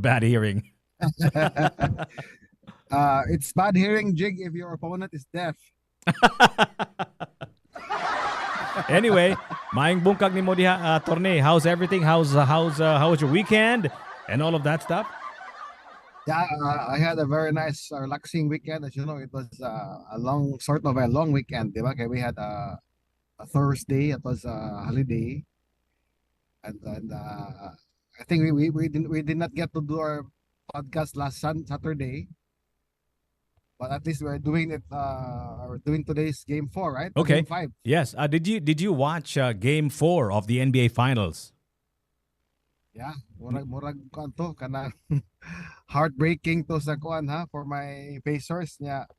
bad hearing? It's bad hearing, Jig, if your opponent is deaf. Anyway, maing bungkag ni mo diha, Torne. How's everything? How was your weekend and all of that stuff? Yeah, I had a very nice, relaxing weekend. As you know, it was a long, sort of a long weekend, diba? Okay, we had a Thursday. It was a holiday, and then I think we did not get to do our podcast last Saturday, but at least we're doing it. We're doing today's game four, right? Or Okay. game five. Yes. Did you watch Game 4 of the NBA Finals? Yeah, murag kuan to kana heartbreaking to sa kuan ha for my Pacers niya.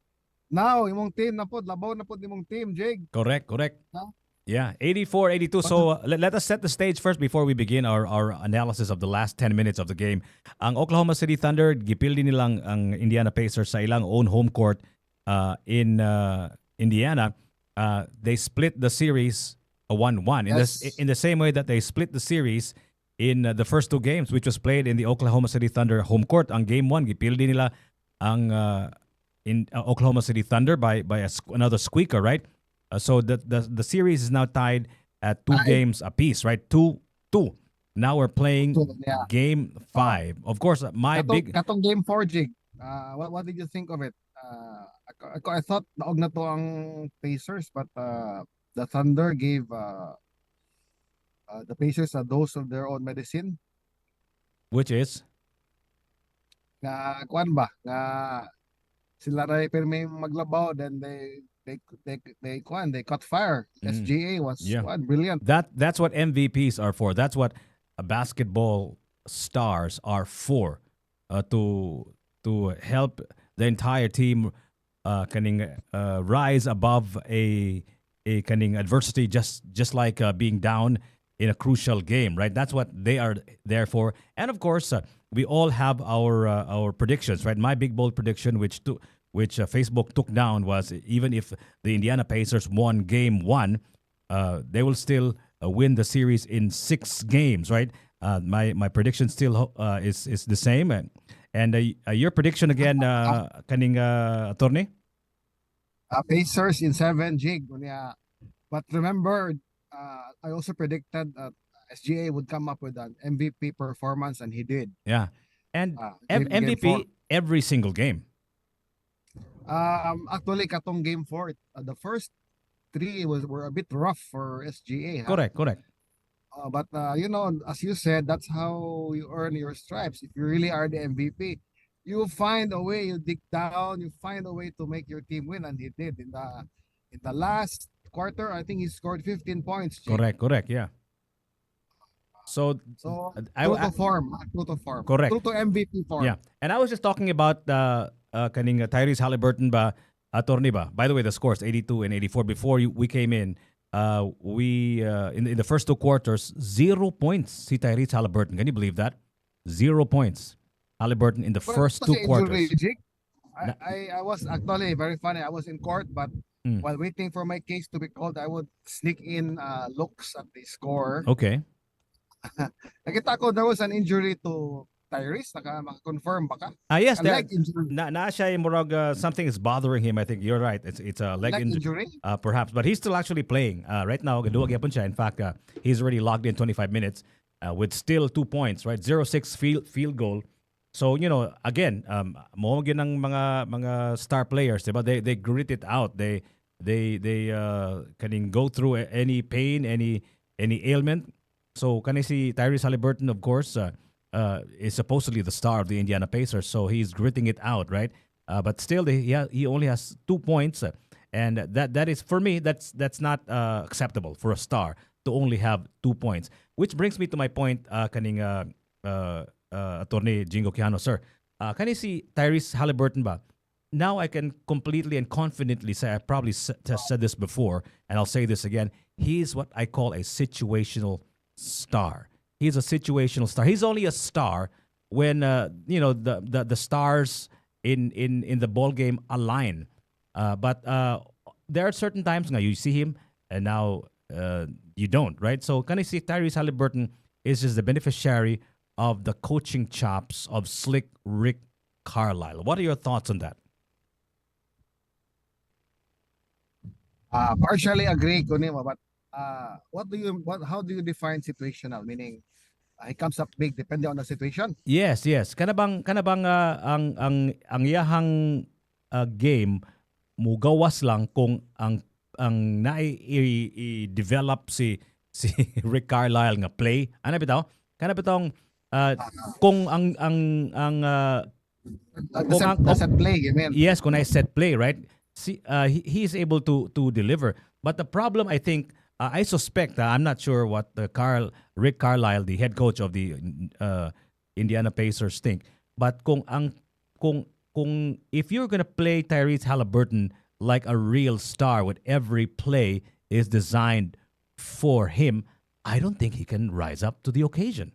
Now, imong team na pod, labaw na pod imong team, Jig. Correct. No? Yeah, 84-82. So let us set the stage first before we begin our analysis of the last 10 minutes of the game. Ang Oklahoma City Thunder, gipildi nilang ang Indiana Pacers sa ilang own home court in Indiana. They split the series 1-1 Yes. in the same way that they split the series in the first two games, which was played in the Oklahoma City Thunder home court. Ang game 1, gipildi nila ang in Oklahoma City Thunder by another squeaker, right? So the series is now tied at 2 games apiece, right? 2-2. Now we're playing Yeah. game 5. Of course, my big Katong game 4, Jig. What did you think of it? I thought naog na to ang Pacers, but the Thunder gave the Pacers a dose of their own medicine. which is Nga kuan ba? Nga sila ray pirmi maglabaw, then they caught fire. SGA was Yeah. brilliant. that's what MVPs are for. That's what basketball stars are for. To help the entire team kaning rise above a kaning adversity, just like being down in a crucial game, right? That's what they are there for. And of course, we all have our predictions, right? My big bold prediction, which Facebook took down, was even if the Indiana Pacers won game 1, they will still win the series in 6 games, right? My prediction still is the same. And your prediction again, kaning attorney? Pacers in 7, Jig. Unya. But remember, I also predicted SGA would come up with an MVP performance, and he did. Yeah. And Game MVP 4. every single game. Actually, katong game 4, the first 3 were a bit rough for SGA. Correct. But you know, as you said, that's how you earn your stripes. If you really are the MVP, you find a way. You dig down. You find a way to make your team win, and he did in the last quarter. I think he scored 15 points. Jake. Correct. Yeah. So So I- true I- to form. True to form. Correct. True to MVP form. yeah. And I was just talking about kaning Tyrese Halliburton ba, attorney ba. By the way, the scores 82 and 84 before we came in. We in the first 2 quarters, 0 points si Tyrese Halliburton. Can you believe that? 0 points. Halliburton in the But first kasi 2 quarters. injury, Jake. I was actually very funny. I was in court, but while waiting for my case to be called, I would sneak in looks at the score. Okay. Nakita ko there was an injury to Tyrese. Maka-confirm ba ka? Yes, A leg injury. na siya yung murag, something is bothering him. I think you're right. It's a leg Leg injury. injury? Perhaps, but he's still actually playing right now. Gaduwag yapon siya. In fact, he's already logged in 25 minutes with still 2 points, right? 0-6 field goal. So, you know, again, mo gyud ang mga star players, diba? They grit it out. They can go through any pain, any ailment. So, kani si Tyrese Halliburton, of course, is supposedly the star of the Indiana Pacers. So he's gritting it out, right? But still, he only has 2 points, and that is, for me, that's not acceptable for a star to only have 2 points. Which brings me to my point, kaning Attorney Jingo Quijano, sir. Kani si Tyrese Halliburton ba? Now I can completely and confidently say, I probably said this before, and I'll say this again. He's what I call a situational star. He's a situational star. He's only a star when the stars in the ball game align. But there are certain times now you see him and now you don't, right? So can I see Tyrese Halliburton is just the beneficiary of the coaching chops of slick Rick Carlisle. What are your thoughts on that? Partially agree ko nimo, but how do you define situational? Meaning, it comes up big depending on the situation. Yes, yes. Kana bang ang iyahang game mugawas lang kung ang i-develop si Rick Carlisle nga play. Ano bitaw? Kana bitong kung ang The set play, you mean? yes, kung I set play, right? He is able to deliver. But the problem, I think, I suspect, I'm not sure what Rick Carlisle, the head coach of the Indiana Pacers, think. But kung if you're gonna play Tyrese Halliburton like a real star, with every play is designed for him, I don't think he can rise up to the occasion.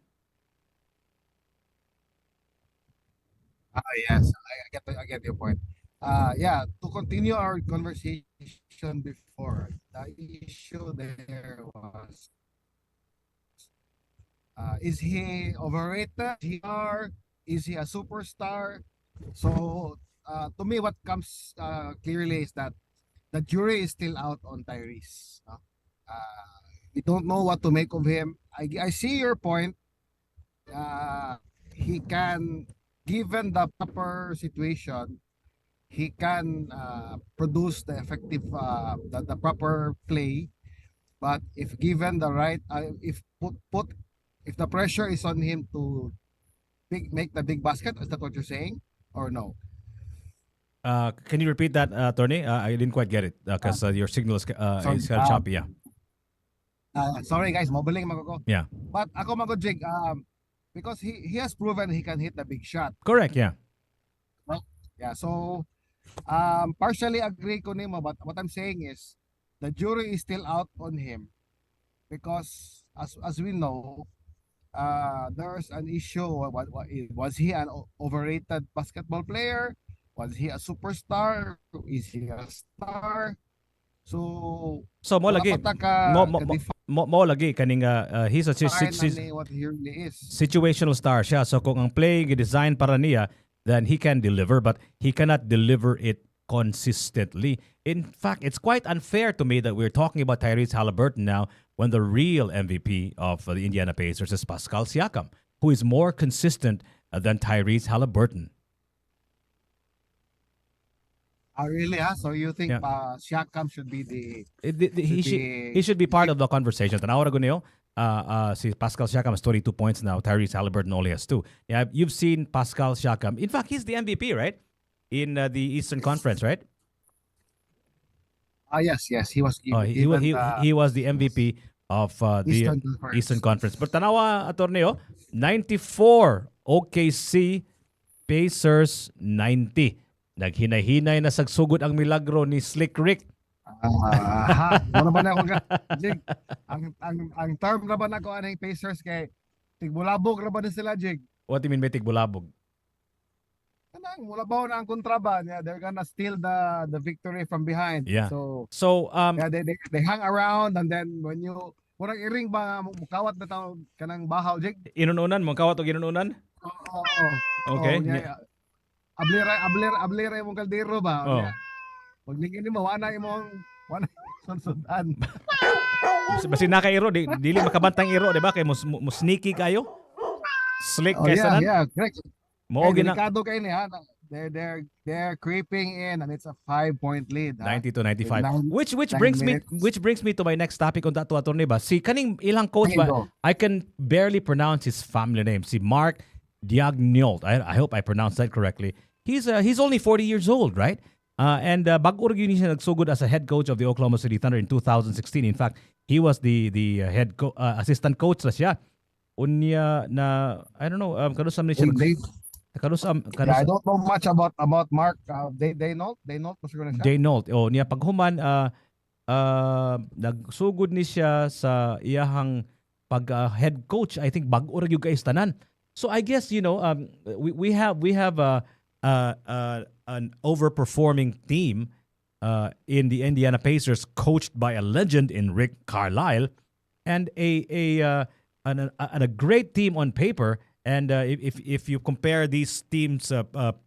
Yes, I get your point. Yeah, to continue our conversation before, the issue there was, is he overrated? Is he a superstar? So, to me, what comes clearly is that the jury is still out on Tyrese. We don't know what to make of him. I see your point. He can, given the proper situation, he can produce the effective, the proper play. But if given the right, if the pressure is on him to make the big basket, is that what you're saying, or no? Can you repeat that, Tony? I didn't quite get it because your signal is kind of choppy. Yeah. Sorry guys, mobiling magko. Yeah. But ako magojig, because he has proven he can hit the big shot. Correct. Yeah. Yeah, so partially agree ko nimo, but what I'm saying is the jury is still out on him because as we know, there's an issue. Was he an overrated basketball player? Was he a superstar? Is he a star? So mo lagi wala pa ta mo lagi kaning he's a define what he really is. situational star siya. So kung ang play design para niya, then he can deliver, but he cannot deliver it consistently. In fact, it's quite unfair to me that we're talking about Tyrese Halliburton now when the real MVP of the Indiana Pacers is Pascal Siakam, who is more consistent than Tyrese Halliburton. Really? So you think Siakam should be he should be part of the conversation. Tanawa ko niyo, si Pascal Siakam has 22 points now. Tyrese Halliburton only has 2. Yeah, you've seen Pascal Siakam. In fact, he's the MVP, right? In the Eastern Conference, right? Yes, he was given, he was the MVP of the Eastern Conference. But tanawa, Atorneo, 94 OKC, Pacers 90. Naghinay-hinay na sagsugod ang milagro ni Slick Rick. Ano ba na ako Jig? Ang term na ba na ko anong Pacers kay tigbulabog na ba na sila, Jig? What do you mean by tigbulabog? Kanang mulabaw na ang kontraba niya, they're gonna steal the victory from behind. Yeah. So yeah, they hang around, and then when you murag iring ba mukawat na taw kanang bahaw, Jig? Inununan mo kawat og inununan? Okay. Yeah. Ablera imong kaldero ba? Oh. Pag ningin mo wala sunsudan. Basi naka-iro, dili makabantang iro, di ba? Kay mo sneaky kayo. Slick kaysa nan. Yeah, correct. Mo delikado kayo ni ha. They're creeping in, and it's a 5-point lead. 90-95. Which brings me to my next topic on that attorney ba. Si kaning ilang coach ba? I can barely pronounce his family name. Si Mark Daigneault. I hope I pronounced that correctly. He's only 40 years old, right? And bago rin siya nagsugod as a head coach of the Oklahoma City Thunder in 2016. In fact, he was the head assistant coach na siya. Unya na I don't know, kadusam ni siya. I don't know much about Mark. Daigneault. Oh, niya paghuman nagsugod ni siya sa iyahang pag head coach. I think bago rin yung guys tanan. So I guess we have an overperforming team in the Indiana Pacers, coached by a legend in Rick Carlisle, and a great team on paper And if you compare these teams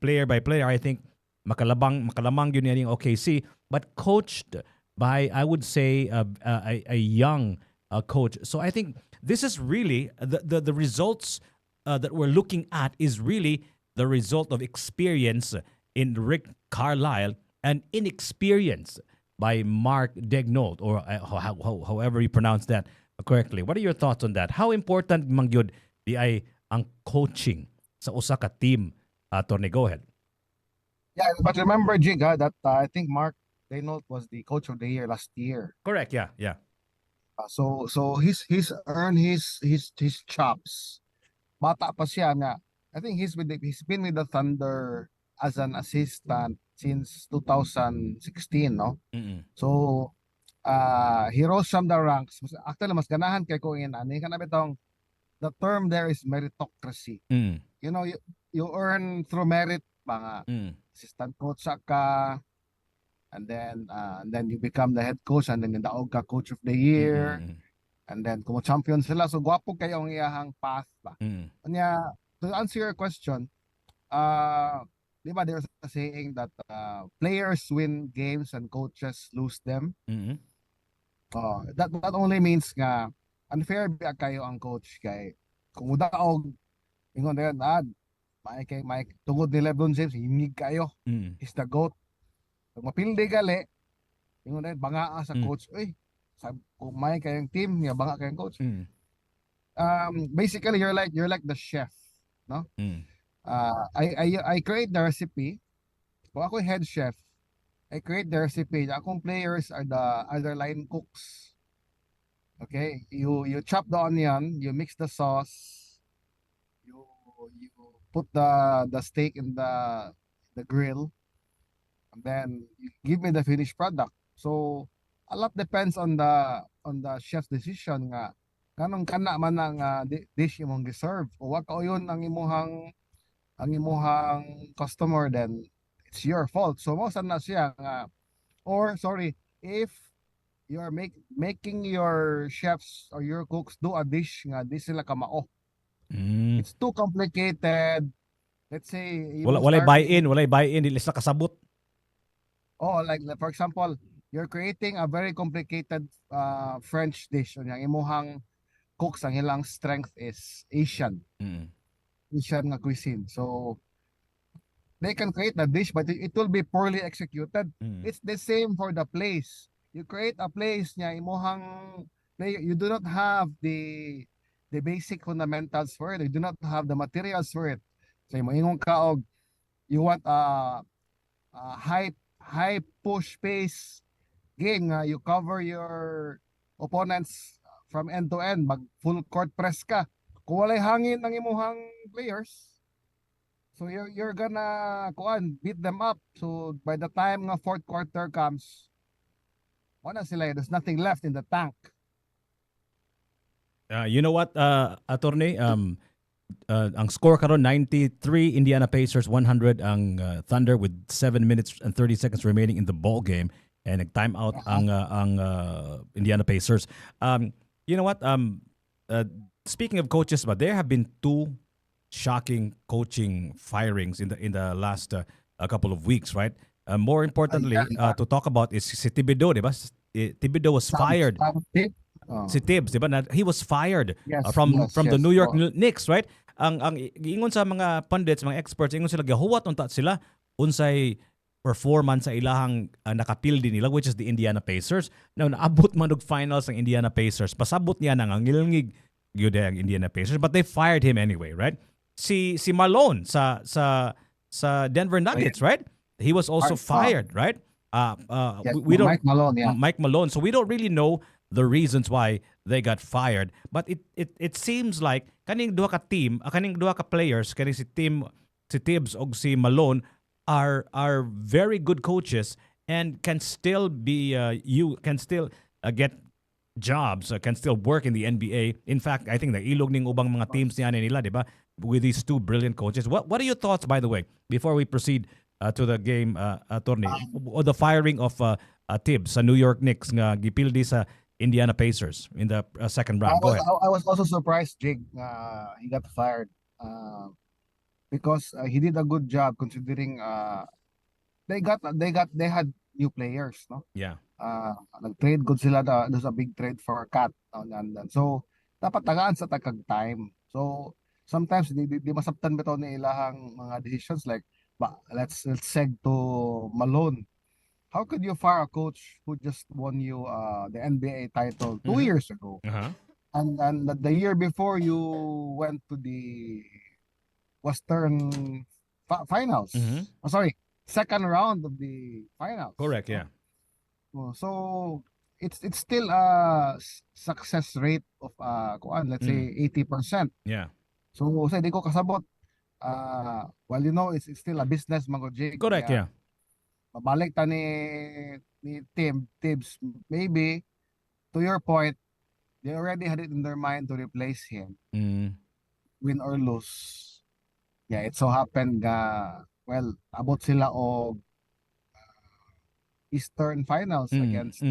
player by player, I think makalamang yun yung OKC, but coached by, I would say, a young coach. So I think this is really the results that we're looking at is really the result of experience in Rick Carlisle and inexperience by Mark Daigneault, or however you pronounce that correctly. What are your thoughts on that? How important mangyud di ay ang coaching sa usa ka team? Tony, go ahead. Yeah, but remember, Jig, that I think Mark Daigneault was the coach of the year last year. Correct, yeah. So he's earned his chops. Bata pa siya nga. I think he's been with the Thunder as an assistant since 2016, no? Mm-mm. So he rose from the ranks. Actually, mas ganahan kay ko in ani kana bitong the term there is meritocracy. Mm. You know, you earn through merit pa nga. Assistant coach ka, and then you become the head coach, and then daog ka coach of the year, and then kung champion sila, so gwapo kayo ang iyahang path ba. Kanya, to answer your question, di ba there's a saying that players win games and coaches lose them. That only means nga unfair ba kayo ang coach kay kung daog ingon na Mike tungod ni LeBron James hingig kayo. Is the GOAT. Pag mapildi gali, ingon na banga sa coach. Uy, kung may kayong team niya banga kayong coach. Basically you're like the chef, no? I create the recipe. Kung ako head chef, I create the recipe. Akong players are the other line cooks. Okay, you chop the onion, you mix the sauce, you put the steak in the grill, and then you give me the finished product. So a lot depends on the chef's decision nga kanong kana man ang dish imong giserve o wa kayon ang imong customer, then it's your fault. So mo na siya nga, or sorry, if you are making your chefs or your cooks do a dish nga di sila kamao, it's too complicated. Let's say Walay buy-in dili sa kasabot. Oh, like for example, you're creating a very complicated French dish. Yung imuhang cooks, ang ilang strength is Asian nga cuisine. So they can create the dish, but it will be poorly executed. It's the same for the place. You create a place niya imuhang play, you do not have the basic fundamentals for it. You do not have the materials for it. So moingon ka og you want a high push pace game nga you cover your opponents from end to end, mag full court press ka. Kung walay hangin ang imuhang players, so you're gonna beat them up. So by the time nga fourth quarter comes, wala sila, there's nothing left in the tank. You know what, attorney, ang score karon 93 Indiana Pacers, 100 ang Thunder with 7 minutes and 30 seconds remaining in the ball game, and nag-time out ang Indiana Pacers. You know what, speaking of coaches, but there have been two shocking coaching firings in the last a couple of weeks, right? More importantly, to talk about is si Thibodeau, diba? Thibodeau was fired. Si Tibbs, diba? He was fired from the New York Knicks, right? Ang ingon sa mga pundits, mga experts, ingon sila gahuwat unta sila unsay performance sa ilahang nakapildi nila, which is the Indiana Pacers. Now naabot man og finals ang Indiana Pacers. Pasabot niya nang ngilngig gyud ang Indiana Pacers, but they fired him anyway, right? Si Malone sa Denver Nuggets, right? He was also fired, right? We don't Mike Malone. So we don't really know the reasons why they got fired, but it seems like kaning duha ka team, kaning duha ka players, kaning si Tibbs og si Malone are very good coaches and can still be get jobs, can still work in the NBA. In fact, I think the ilog ning ubang mga teams niya nila, di ba? With these two brilliant coaches. What are your thoughts, by the way, before we proceed to the game, attorney, or the firing of Tibbs sa New York Knicks nga gipildi sa Indiana Pacers in the second round? I was also surprised, Jig, he got fired. because he did a good job considering they had new players, no? Yeah. Nag-trade good sila there's a big trade for Cat, no? And so dapat tagaan sa takag time. So sometimes di masabtan bitaw ni ilahang mga decisions like let's seg to Malone. How could you fire a coach who just won you the NBA title 2 years ago? Uh-huh. And the year before you went to the Western finals. Mhm. Oh, sorry, second round of the finals. Correct, yeah. So it's still a success rate of let's say 80%. Yeah. So sa di ko kasabot well it's still a business mga Jig. Correct, Kaya, yeah. mabalik ta ni Tibbs, maybe to your point, they already had it in their mind to replace him, Mm. win or lose. Yeah, it so happened well, abot sila og Eastern Finals against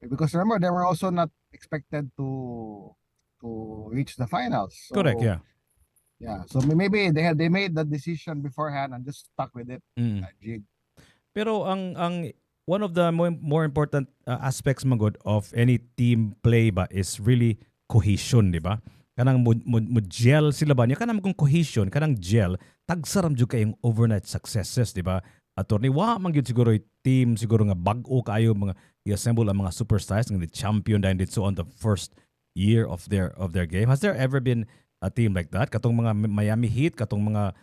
because remember they were also not expected to reach the finals. So, Correct, yeah. yeah, so maybe they made the decision beforehand and just stuck with it. Mm. Jig. Pero ang one of the more important aspects magod of any team play ba is really cohesion, di ba? Kanang mo gel sila ba niya kanang kung cohesion, kanang gel tagsaram jud kayong overnight successes, di ba? Attorney wa man gyud siguro yung team siguro nga bag-o kayo mga i-assemble ang mga superstars nga the champion dahil dito on the first year of their game. Has there ever been a team like that? Katong mga Miami Heat, katong mga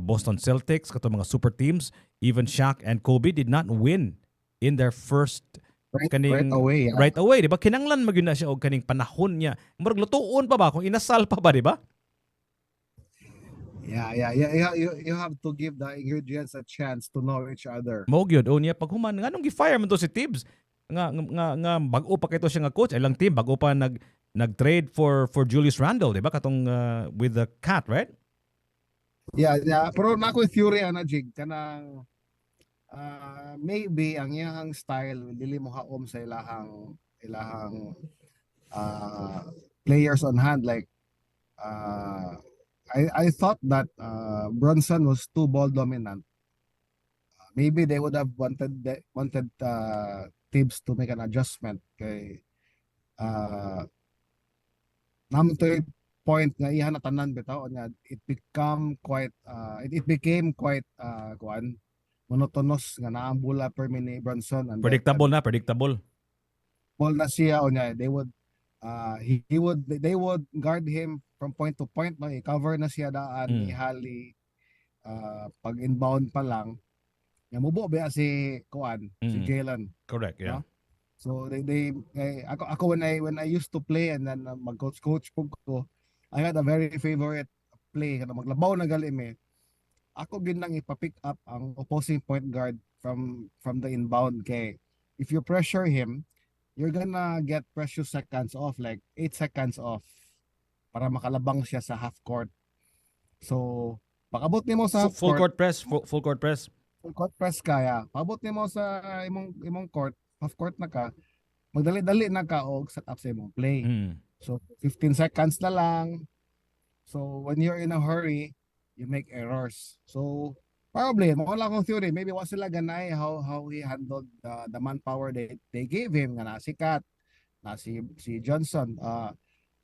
Boston Celtics, katong mga super teams, even Shaq and Kobe did not win in their first Right away. Yeah. Right away, di ba? Kinanglan magyud na siya og kaning panahon niya. Murag lutuon pa ba kung inasal pa ba, di ba? Yeah. You have to give the ingredients a chance to know each other. Mao gyud o niya pag human nganong gi-fire man to si Tibbs nga bag-o pa kayto siya nga coach, ilang team bag-o pa nag-trade for Julius Randle, di ba? Katong with the Cat, right? Yeah. Pero na ko theory ana Jig kanang maybe ang iyang style dili mo haom sa ilahang players on hand like I thought that Brunson was too ball dominant. Maybe they would have wanted Tibbs to make an adjustment kay naman to yung point nga iyan na tanan bitaw nga it became quite monotonous nga naambula per minute Brunson and Predictable na, predictable. ball na siya o niya they would guard him from point to point, no, i-cover na siya daan ni Hali pag inbound pa lang nga mubo ba si si Jalen. Correct, yeah. No? So ako when I used to play and then mag-coach ko, I had a very favorite play kada maglabaw na gali me. Ako ginang ipa-pick up ang opposing point guard from the inbound kay if you pressure him, you're gonna get precious seconds off, like 8 seconds off para makalabang siya sa half court. So, pakabot nimo sa Full court press, full court press. Full court press kaya. Pakabot nimo sa imong court, half court na ka, magdali-dali na ka og set up sa imong play. So, 15 seconds na lang. So, when you're in a hurry, you make errors. So, probably, wala akong theory. Maybe was sila ganay how he handled the manpower they gave him nga na si Cat, na si Johnson.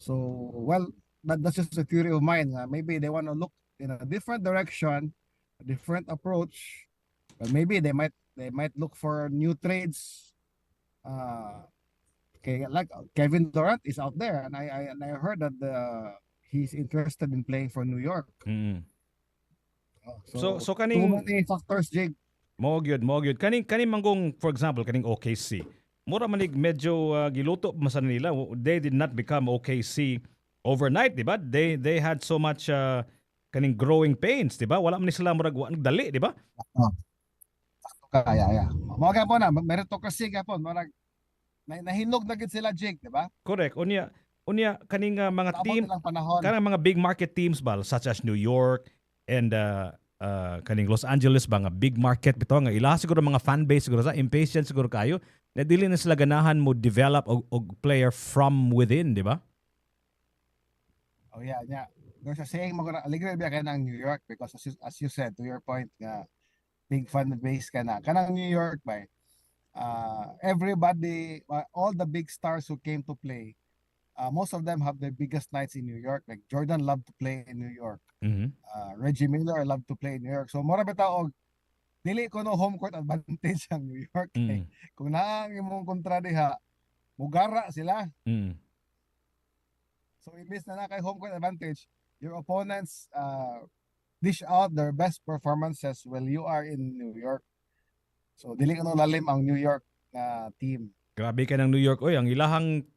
So, well, that's just a theory of mine. Maybe they want to look in a different direction, a different approach. But maybe they might look for new trades. Okay, like Kevin Durant is out there, and I heard that he's interested in playing for New York. So kaning many factors, Jake. Mo gyud. Kaning manggong for example kaning OKC. Mura manig medyo giluto masan nila. They did not become OKC overnight, di ba? They had so much kaning growing pains, di ba? Wala man sila murag dali, di ba? Kaya. Mo gyapon na meritocracy gyapon, murag nahinog na gid sila, Jake, di ba? Correct. Unya kaning mga Tama team kanang mga big market teams ba such as New York and kaning Los Angeles ba nga big market bitaw nga ila siguro mga fan base siguro sa impatient siguro kayo na dili na sila ganahan mo develop og player from within, di ba? Oh yeah. there's a saying mo na aligre biya ka ng New York because as you said to your point nga big fan base ka na kanang New York ba everybody all the big stars who came to play most of them have their biggest nights in New York. Like Jordan loved to play in New York. Mhm. Reggie Miller loved to play in New York. So mura bitaw og dili ko no home court advantage ang New York. Mm. Kung naang imong kontra diha, mugara sila. Mm. So imbes na kay home court advantage, your opponents dish out their best performances while you are in New York. So dili ko no lalim ang New York team. Grabe ka ng New York. Oy, ang ilahang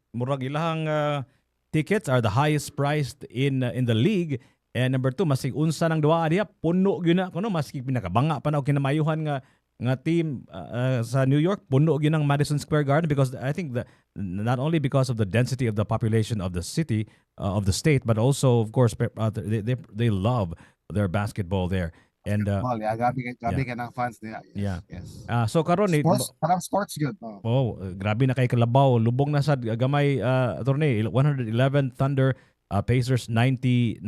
tickets are the highest priced in the league. And number 2, masig unsa nang duwa diha puno gyud na kuno maski pinakabanga pa na og kinamayuhan nga team sa New York puno gyud ang Madison Square Garden because I think that not only because of the density of the population of the city of the state but also of course they love their basketball there. And gabi ka ng fans niya. Yeah. Yes. So karon parang sports good. Grabe na kay Kalabaw, lubong na sad gamay attorney 111 Thunder, Pacers 97.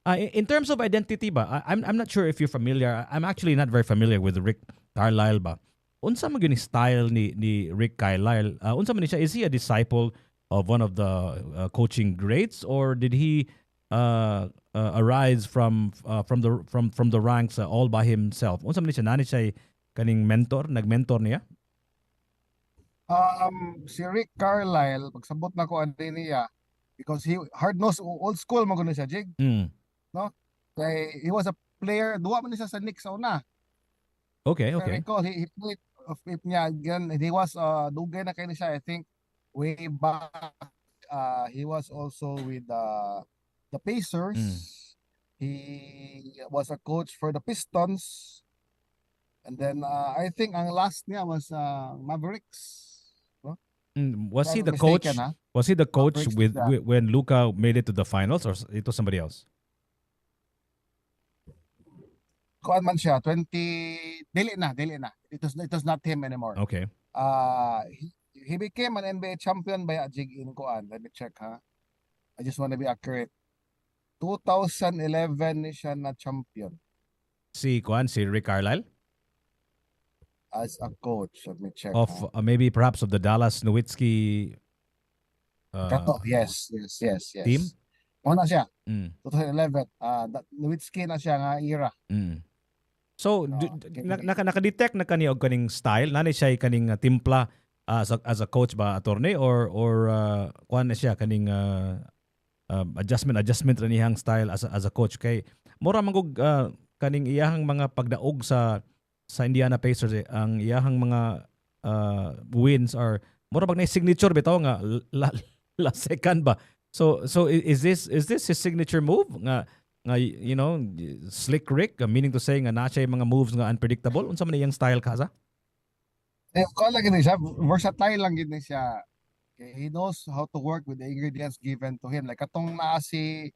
In terms of identity ba, I'm not sure if you're familiar. I'm actually not very familiar with Rick Carlisle ba. Unsa man gyud style ni Rick Carlisle? Unsa man siya? Is he a disciple of one of the coaching greats or did he arise from the ranks all by himself? Unsa man siya nani siya kaning nagmentor niya? Si Rick Carlisle pagsabot na ko ani niya because he hard-nosed old school man kuno siya Jig. No? Kay he was a player duwa man siya sa Knicks una. Okay. I recall he played of niya again and he was dugay na kay siya I think way back he was also with the Pacers. He was a coach for the Pistons. And then I think ang last niya was Mavericks. No? Was he the mistaken, coach? ha? Was he the coach Mavericks, when Luka made it to the finals or ito somebody else? Kuan man siya 20 dili na. It was not him anymore. Okay. He became an NBA champion by Jig in kuan. Let me check ha. I just want to be accurate. 2011 ni siya na champion Si Rick Carlisle as a coach. Let me check. of maybe perhaps of the Dallas Nowitzki yes. team. Una siya. 2011. Nowitzki na siya nga era. So naka-detect na kani og kaning style nani siya kaning timpla as a coach ba attorney or kuan na siya kaning adjustment ra niyang style as a coach kay mura mangog kaning iyahang mga pagdaog sa Indiana Pacers ang iyahang mga wins are mura bag na signature bitaw nga la second ba so is this his signature move nga slick Rick meaning to say nga na siya mga moves nga unpredictable unsa man iyang style kaza ko lang gid siya versatile lang gid siya. He knows how to work with the ingredients given to him. Like katong naa si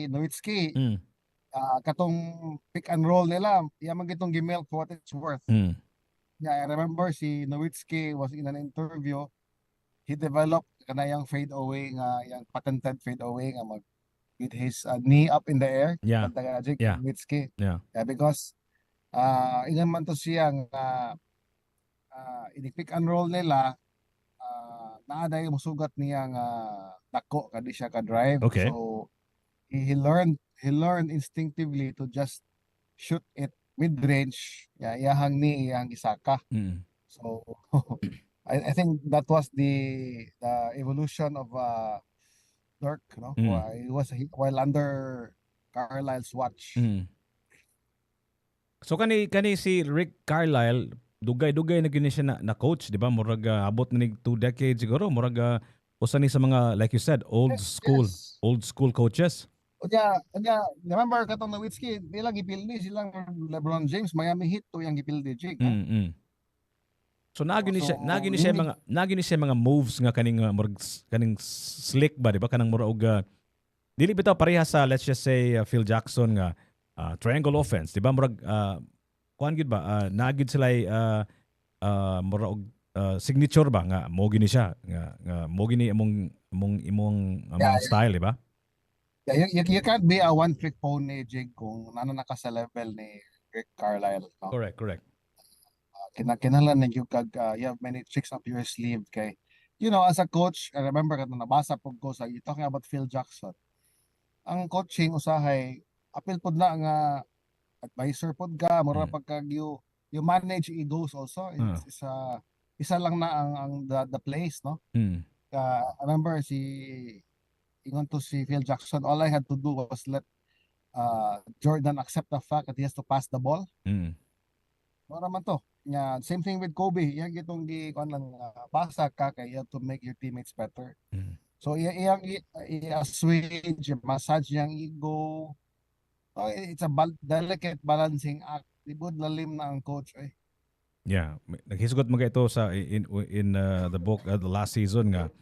Nowitzki, katong pick and roll nila, yaman gitong gimilk for what it's worth. Yeah, I remember si Nowitzki was in an interview. He developed kanayang fade away nga, yung patented fade away nga mag with his knee up in the air. Yeah. Nowitzki. Yeah. Because ingan man to siya nga ini-pick and roll nila naaday musugat niya nga dako kadi siya ka drive. Okay. So he learned instinctively to just shoot it mid-range. Iyahang ni iyang isaka. So I think that was the evolution of Dirk, no? He was while under Carlisle's watch. So kani si Rick Carlisle dugay-dugay na gini siya na coach, di ba? Murag abot na nig 2 decades siguro. Murag usa ni sa mga like you said, old school coaches. Unya, remember katong Nowitzki, nila gipildi silang LeBron James, Miami Heat to yang gipildi Jake. So nagini siya mga moves nga kaning murag kaning slick ba, di ba? Kanang murag dili bitaw pareha sa let's just say Phil Jackson nga triangle offense, di ba? Murag kuan gid ba nagid sila mura og signature ba nga mo gini siya nga mo gini imong style di ba? Yeah, you can't be a one-trick pony, Jig, kung ano na ka sa level ni Rick Carlisle. No? Correct. Kinahanglan na yung you have many tricks up your sleeve kay as a coach, I remember ka nabasa po ko sa you talking about Phil Jackson. Ang coaching usahay apil pod na nga advisor pod ka mura pagka you manage egos also. It's isa lang na ang the place, no? I remember ingon to si Phil Jackson, all I had to do was let Jordan accept the fact that he has to pass the ball. Mura man to. Yeah, same thing with Kobe. Yang gitong kon lang basa ka kay you have to make your teammates better. So iyang i-assuage, massage yang ego. Oh, it's a delicate balancing act. Libod lalim na ang coach eh. Yeah, naghisgot mga ito sa in the book the last season nga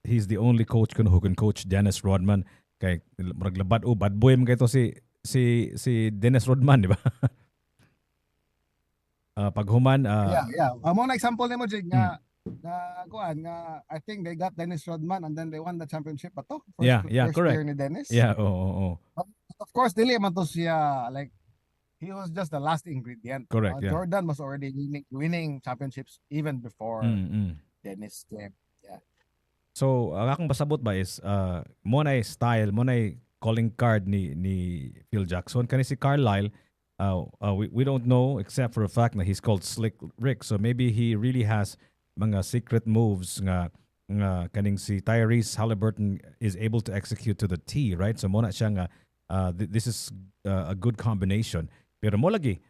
he's the only coach who can coach Dennis Rodman kay maglabad bad boy mga ito si Dennis Rodman, di ba? Paghuman yeah. Amo na example nimo Jig nga kuan nga I think they got Dennis Rodman and then they won the championship ba to? First correct. year ni Dennis. Yeah, oo. But of course dili man to siya like he was just the last ingredient. Correct, yeah. Jordan was already winning championships even before Dennis came. Yeah. So, ang akong pasabot ba is mo na style, mo na calling card ni Phil Jackson. Kani si Carlisle, we don't know except for the fact na he's called Slick Rick. So maybe he really has mga secret moves nga kaning si Tyrese Halliburton is able to execute to the T, right? So mo na siya nga this is a good combination. Pero mo lagi,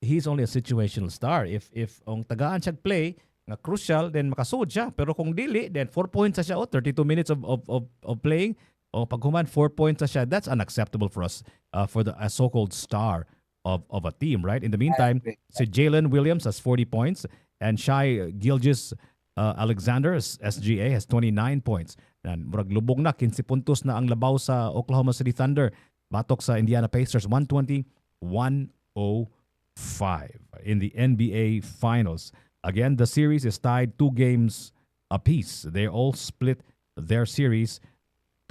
he's only a situational star. If ang tagaan siya play nga crucial, then makasud siya. Pero kung dili, then 4 points sa siya 32 minutes of playing. O paghuman 4 points sa siya, that's unacceptable for us for the so-called star of a team, right? In the meantime, si Jalen Williams has 40 points and Shai Gilgeous Alexander SGA has 29 points. And murag lubog na 15 puntos na ang labaw sa Oklahoma City Thunder batok sa Indiana Pacers 120-105 in the NBA Finals. Again, the series is tied 2 games apiece. They all split their series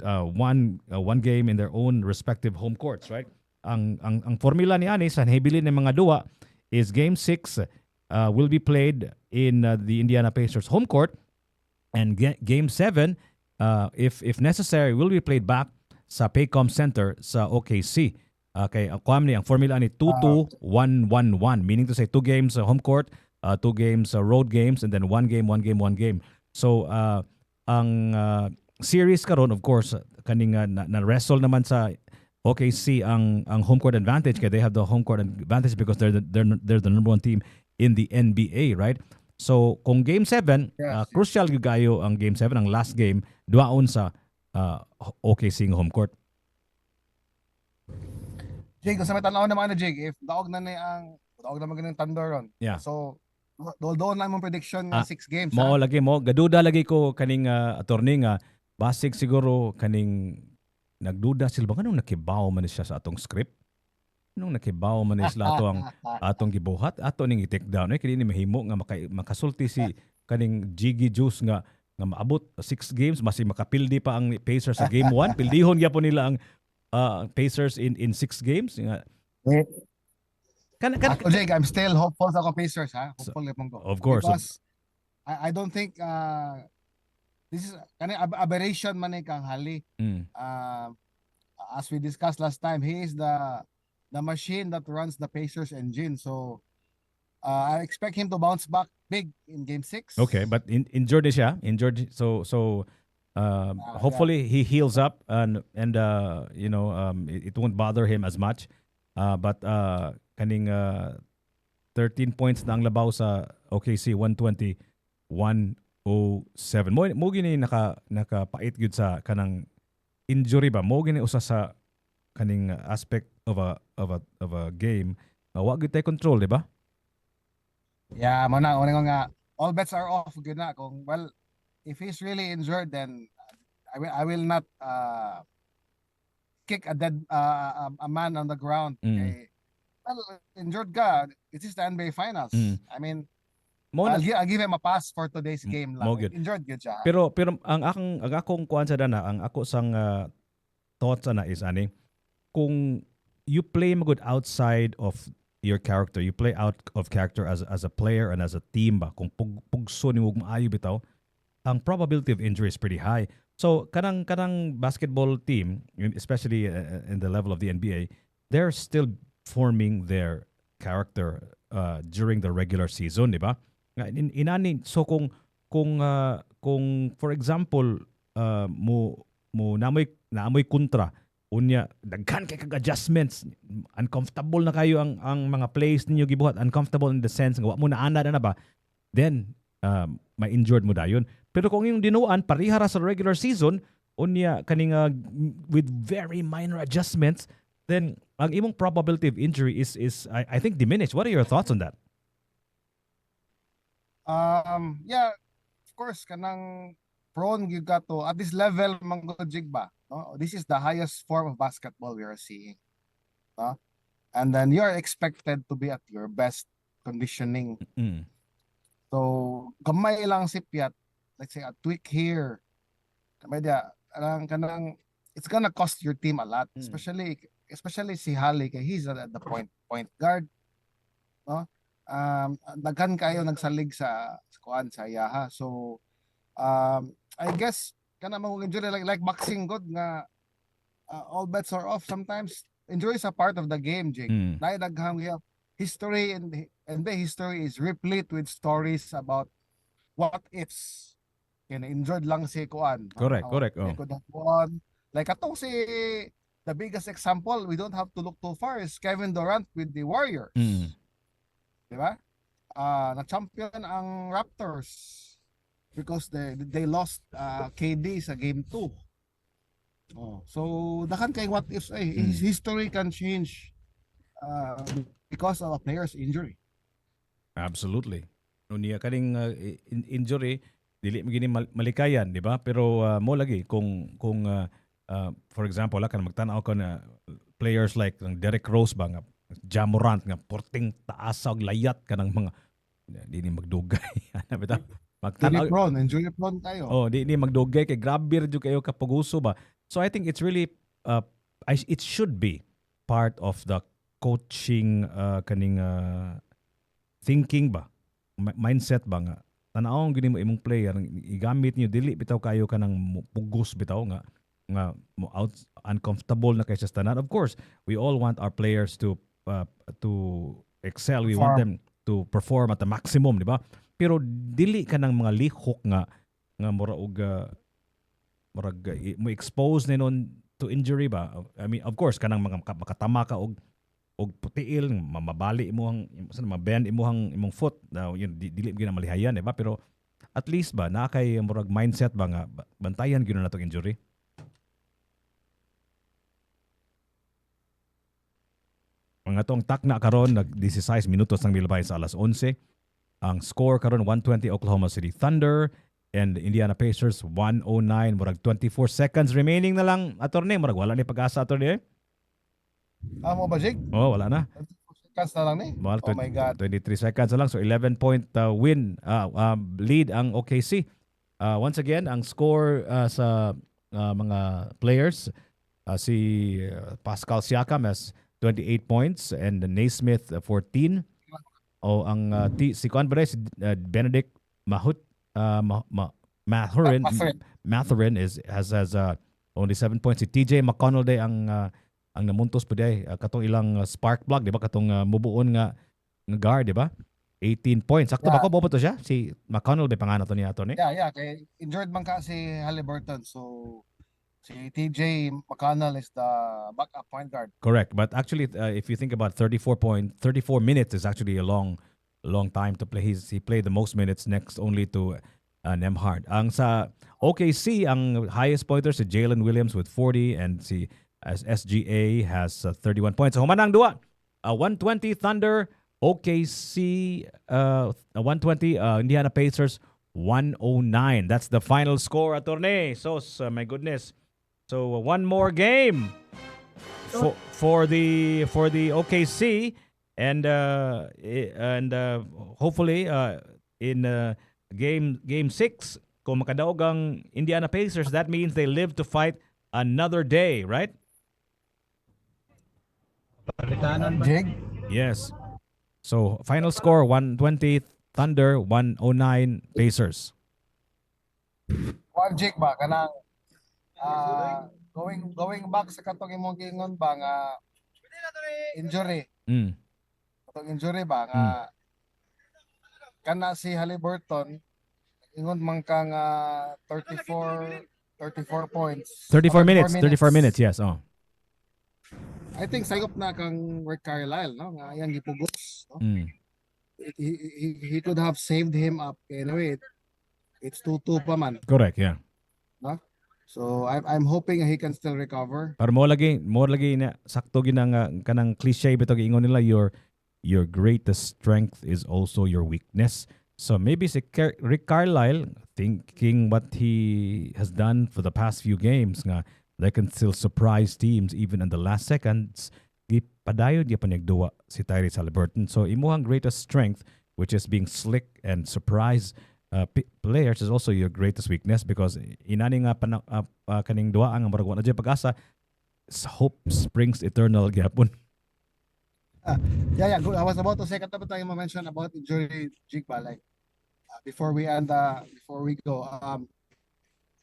one game in their own respective home courts, right? Ang formula ni ani sa nahabilin ng mga duwa is game 6 will be played in the Indiana Pacers home court, and game 7 if necessary will be played back sa Paycom Center sa OKC. Okay, ang formula ni 2-2-1-1-1, meaning to say 2 games home court, 2 games road games, and then 1 game. So ang series karon, of course, kaning na wrestle naman sa OKC ang home court advantage, kaya they have the home court advantage because they're the number 1 team in the NBA, right? So kung game 7, crucial gyud kayo ang game 7, ang last game duaon sa OKC ng home court. Jig, sa may tanaw naman na Jig, if daog na maganing Thunder ron. Yeah. So doon na mong prediction nga 6 games. Mo lagi mo gaduda lagi ko kaning attorney nga basig siguro kaning nagduda sila ba kanong nakibaw man siya sa atong script? Nung nakibaw man sila atong gibuhat, ato ning i-take down kini ni mahimo nga makasulti si kaning Jiggy Juice nga maabot 6 games basi makapildi pa ang Pacers sa game 1. Pildihon gyapon nila ang Pacers in 6 games nga. Jake, I'm still hopeful sa Pacers, ha? Hopeful ko. Of course. Because I don't think this is aberration man kang Hali. As we discussed last time, he is the machine that runs the Pacers engine. So I expect him to bounce back big in game 6. Okay, but injured siya. So hopefully he heals up and it won't bother him as much. But kaning 13 points na ang labaw sa OKC 120-107. Mo gini nakapait gyud sa kanang injury ba? Mo gini usa sa kaning aspect of a game. Wa gyud tay control, di ba? Yeah, una nga all bets are off gyud na kung if he's really injured, then I will not kick a dead a man on the ground. Okay. Well, injured ka, it is the NBA Finals. I mean, mo na I'll give him a pass for today's game mo lang. gyud. Enjoyed good siya. Pero ang akong kuan sa dana, ang ako sang thoughts ana is ani kung you play mo good outside of your character, you play out of character as a player and as a team ba, kung pugso ni mo maayo bitaw, ang probability of injury is pretty high. So kanang basketball team, especially in the level of the NBA, they're still forming their character during the regular season, di ba? Inani, so kung for example mo namoy kontra unya daghan kay kag adjustments, uncomfortable na kayo ang mga plays ninyo gibuhat, uncomfortable in the sense nga wa mo naana na ba, then ma-injured mo dayon. Pero kung yung dinuan parihara sa regular season unya kaning with very minor adjustments, then ang imong probability of injury is I think diminished. What are your thoughts on that? Yeah, of course, kanang prone you got to at this level manggojig ba, no? This is the highest form of basketball we are seeing, no? And then you are expected to be at your best conditioning. Mm. So gamay lang sipyat, let's say a tweak here, kamay dia kanang it's gonna cost your team a lot, especially si Hali kay he's at the point guard, no? Daghan kayo nagsalig sa kuan sa Yaha. So I guess kana mo injury like boxing good nga all bets are off sometimes. Injuries are part of the game, Jake. Nay daghang history and the history is replete with stories about what ifs. Injured lang si kuan. Correct. Oh. Like atong si the biggest example, we don't have to look too far, is Kevin Durant with the Warriors. Di ba? Na-champion ang Raptors because they lost KD sa game 2. So dakan kay what ifs history can change because of a player's injury. Absolutely. Unya kaning injury dili mo gini malikayan, di ba? Pero mo lagi kung for example kan magtan-aw ka na players like Derrick Rose ba nga Ja Morant nga porting taas og layat kanang mga di ni magdugay ana bitaw injury prone tayo. Di magdugay kay grabe jud kayo kapuguso ba. So I think it's really it should be part of the coaching kaning thinking ba, mindset ba nga tan-awon gini mo imong player igamit niyo dili bitaw kayo kanang pugos bitaw nga out uncomfortable na kay sa tanan. Of course, we all want our players to excel. We want them to perform at the maximum, di ba? Pero dili ka ng mga lihok nga murag mo expose ninon to injury ba? I mean, of course, kanang mga makatama ka og putiil, mamabali mo ang mabend imong foot. Now, yun dili gyud na malihayan, di ba? Pero at least ba na kay murag mindset ba nga bantayan gyud na natong injury? Ang atong takna karon nag 16 minutos nang milabay sa alas 11. Ang score karon 120 Oklahoma City Thunder and Indiana Pacers 109. Murag 24 seconds remaining na lang attorney. Murag wala ni pag-asa attorney. Mo ba, Jake? Wala na. 24 seconds na lang ni. Oh my God. 23 seconds na lang. So 11-point win lead ang OKC. Once again, ang score sa mga players si Pascal Siakam has 28 points and Naismith 14. Ang si si Benedict Mathurin has only 7 points. Si TJ McConnell day ang namuntos pa day katong ilang spark plug, di ba? Katong mubuon nga guard, di ba? 18 points. Sakto ba ko bobo to siya? Si McConnell day pangana to niya to ni. Yeah, kay injured man ka si Haliburton. So si TJ McConnell is the backup point guard. Correct. But actually, if you think about 34 minutes is actually a long time to play. He played the most minutes next only to Nembhard. Ang sa OKC, ang highest pointer si Jalen Williams with 40 and si SGA has 31 points. So humanang duwa. 120 Thunder, OKC 120 Indiana Pacers 109. That's the final score, attorney. So my goodness. So one more game for the OKC and hopefully game 6. Kung makadaog ang Indiana Pacers, that means they live to fight another day, right? Jig. Yes. So final score 120 Thunder, 109 Pacers. One jig ba kanang going back sa katong imong giingon ba nga injury. Mm. Katong injury ba nga kana si Haliburton ingon man ka nga 34 points. 34 minutes, 34 minutes, yes. Oh. I think sayop na kang Rick Carlisle no nga yang gipugos no? Mm. He could have saved him up anyway. It's 2-2 pa man. Correct, yeah. No? So I'm hoping he can still recover. Pero mo lagi na sakto ginang kanang cliche bitaw giingon nila your greatest strength is also your weakness. So maybe si Rick Carlisle thinking what he has done for the past few games nga they can still surprise teams even in the last seconds. Padayon niya panigduwa si Tyrese Haliburton. So imuhang greatest strength, which is being slick and surprise players, is also your greatest weakness because inani nga kaning duwa ang maragwa na pag-asa. Hope springs eternal gyapon. Yeah. I was about to say katabi tayo mention about injury jig ba like before we go.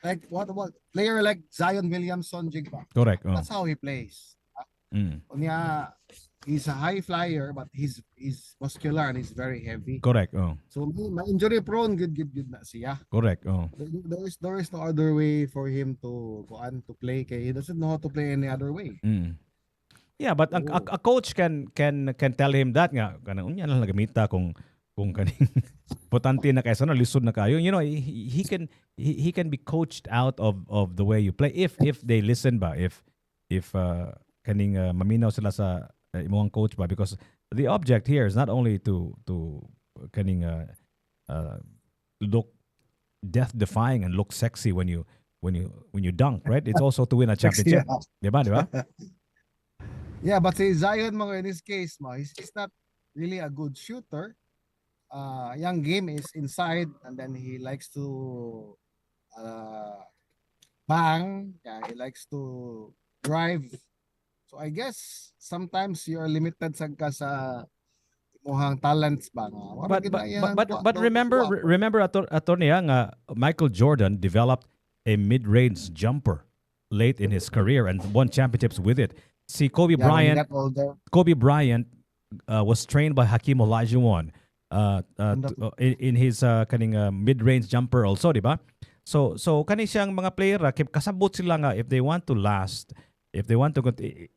Like what player like Zion Williamson jig ba? Correct. Oh. That's how he plays. Mm. Unya, he's a high flyer but he's muscular and he's very heavy. Correct. Oh. So ma-injury prone good na siya. Correct. Oh. There is no other way for him to go on to play kay he doesn't know how to play any other way. Mm. Yeah, but a coach can tell him that nga kanang unya lang nagamita kung kaning potante na kaysa no lisod na kayo. You know, he can be coached out of the way you play if they listen ba, if kaning maminaw sila sa imong coach ba, because the object here is not only to kaning look death defying and look sexy when you dunk, right? It's also to win a championship. Diba? Yeah, but si Zion mga in this case he's not really a good shooter. Young game is inside and then he likes to bang. Yeah, he likes to drive. So I guess sometimes you're limited sa mohang talents ba. But remember attorney nga Michael Jordan developed a mid-range jumper late in his career and won championships with it. See Kobe Bryant was trained by Hakeem Olajuwon in his kaning mid-range jumper also, di ba? So kani siyang mga player kasabot sila nga if they want to last. If they want to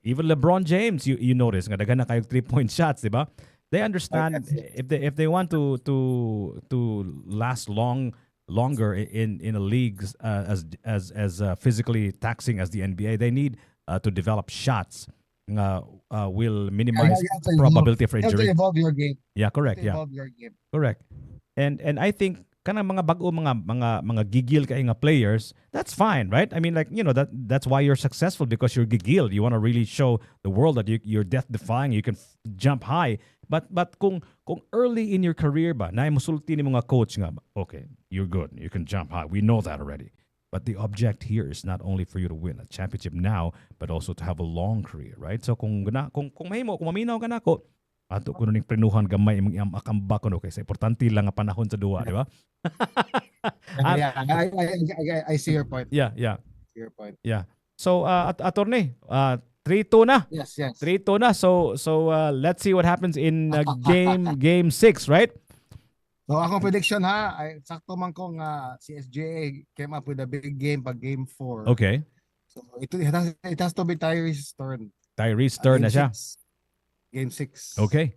even LeBron James, you notice nga daghan na kayong 3-point shots, di ba? They understand if they want to last longer in a league as physically taxing as the NBA, they need to develop shots will minimize probability for injury. You have to evolve your game. Yeah, correct. Yeah. Evolve your game. Correct. And I think kanang mga bago mga gigil kay nga players, that's fine, right? I mean, like, you know, that's why you're successful, because you're gigil. You want to really show the world that you're death defying, you can jump high. But kung early in your career ba na musulti ni mga coach nga, okay, you're good, you can jump high. We know that already. But the object here is not only for you to win a championship now, but also to have a long career, right? So kung maminaw ka na ko, ato kuno ning prenuhan gamay imong akamba kuno kay sa importante lang nga panahon sa duwa, di ba? Yeah, I see your point. Yeah. See your point. Yeah. So attorney, 3-2 na. Yes. 3-2 na. So let's see what happens in game 6, right? So akong prediction ay sakto man ko nga si SGA came up with a big game pag game 4. Okay. So it has to be Tyrese's turn. Tyrese turn na siya. Game 6. Okay.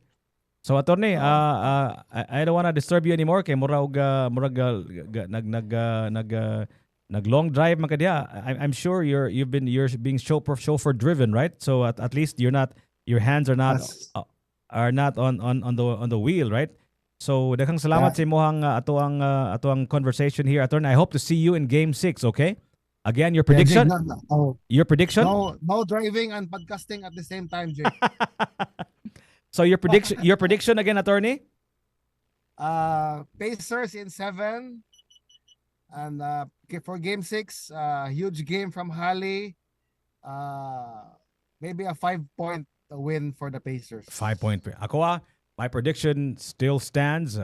So attorney, I don't want to disturb you anymore kay murag nag long drive man kadiya. I'm sure you're being chauffeur driven, right? So at least your hands are not on the wheel, right? So daghang salamat sa imong atoang conversation here, attorney. I hope to see you in game 6, okay? Again, your prediction? Your prediction? No driving and podcasting at the same time, Jay. So your prediction again, attorney? Pacers in 7. And for game 6, huge game from Hali. Maybe a 5-point win for the Pacers. 5-point. Ako my prediction still stands.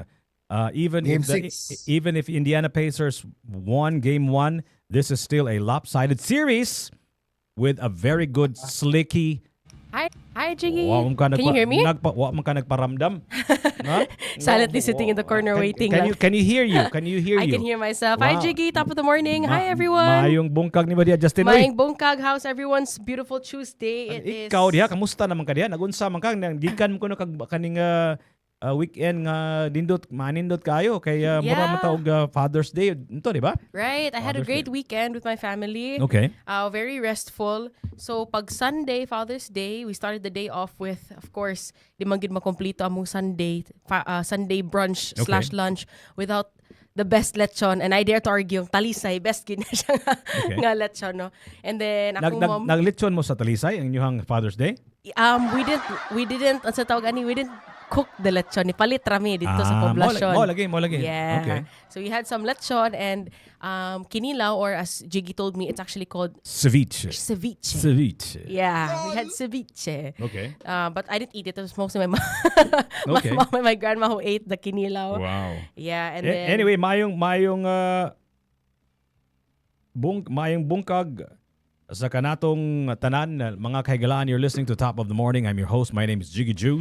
Even Game if the, 6. even if Indiana Pacers won game 1, this is still a lopsided series with a very good slicky. Hi, Jiggy. Can you hear me? Wa man ka nagparamdam. Ha? Silently sitting in the corner waiting lang. Can you hear you? Can you hear I you? can hear myself. Wow. Hi, Jiggy. Top of the morning. Hi, everyone. Maayong bungkag ni Maria Justin. Maayong bungkag. How's everyone's beautiful Tuesday? It is... Ikaw diha, kamusta naman ka diha? Nagunsa man ka? Gikan mo kuno kag kaning weekend nga manindot kayo kay mura man taog Father's Day nito, di ba? Right. I had a Father's great Day. weekend with my family. Okay. Very restful. So, pag Sunday, Father's Day, we started the day off with, of course, di man gid makompleto among Sunday, Sunday brunch Okay. / lunch without the best lechon. And I dare to argue, yung talisay, best gid na siya nga lechon, no? And then, akong mom... Naglitson mo sa Talisay ang inyong Father's Day? We didn't, ang sa tawag ani, we didn't cook the lechon. Ipalit rami dito sa poblasyon. Mo lagi. Yeah. Okay. So we had some lechon and kinilaw, or as Jiggy told me, it's actually called Ceviche. ceviche. Yeah, we had ceviche. Okay. But I didn't eat it. It was mostly my mom, Okay. my mom and my grandma who ate the kinilaw. Wow. Yeah, and then Anyway, mayong bungkag sa kanatong tanan mga kaigalaan. You're listening to Top of the Morning. I'm your host. My name is Jiggy Juice.